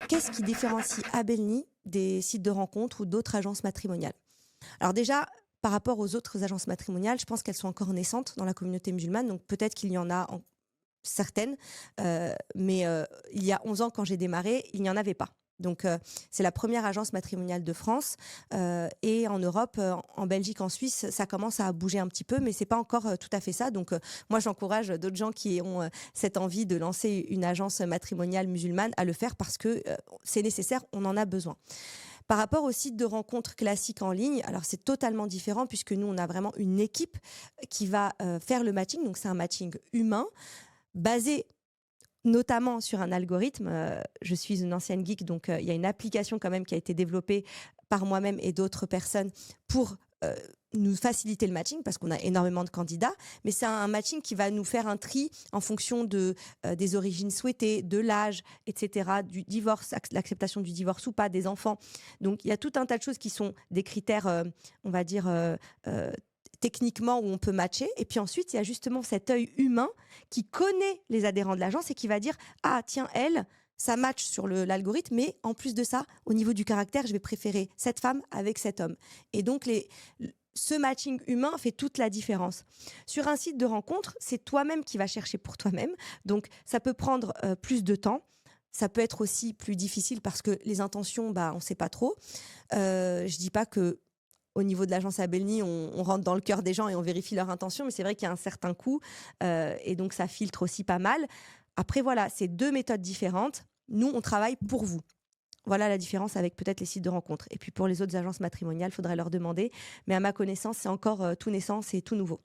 Qu'est-ce qui différencie Abelny des sites de rencontres ou d'autres agences matrimoniales? Alors déjà, par rapport aux autres agences matrimoniales, je pense qu'elles sont encore naissantes dans la communauté musulmane, donc peut-être qu'il y en a certaines, mais il y a 11 ans quand j'ai démarré, il n'y en avait pas. Donc c'est la première agence matrimoniale de France, et en Europe, en Belgique, en Suisse, ça commence à bouger un petit peu, mais c'est pas encore, tout à fait ça. Donc moi j'encourage d'autres gens qui ont, cette envie de lancer une agence matrimoniale musulmane à le faire parce que, c'est nécessaire, on en a besoin. Par rapport aux sites de rencontres classiques en ligne, alors c'est totalement différent puisque nous on a vraiment une équipe qui va, faire le matching, donc c'est un matching humain basé notamment sur un algorithme. Je suis une ancienne geek, donc il y a une application quand même qui a été développée par moi-même et d'autres personnes pour nous faciliter le matching parce qu'on a énormément de candidats, mais c'est un matching qui va nous faire un tri en fonction des origines souhaitées, de l'âge, etc., du divorce, l'acceptation du divorce ou pas, des enfants. Donc il y a tout un tas de choses qui sont des critères, on va dire, euh, techniquement où on peut matcher. Et puis ensuite, il y a justement cet œil humain qui connaît les adhérents de l'agence et qui va dire: ah tiens, elle, ça match sur l'algorithme, mais en plus de ça, au niveau du caractère, je vais préférer cette femme avec cet homme. Et donc, ce matching humain fait toute la différence. Sur un site de rencontre, c'est toi-même qui vas chercher pour toi-même. Donc, ça peut prendre plus de temps. Ça peut être aussi plus difficile parce que les intentions, bah, on ne sait pas trop. Je dis pas que au niveau de l'agence Abelny, on rentre dans le cœur des gens et on vérifie leurs intentions, mais c'est vrai qu'il y a un certain coût, et donc ça filtre aussi pas mal. Après voilà, c'est 2 méthodes différentes. Nous, on travaille pour vous. Voilà la différence avec peut-être les sites de rencontres. Et puis pour les autres agences matrimoniales, il faudrait leur demander, mais à ma connaissance, c'est encore, tout naissant, c'est tout nouveau.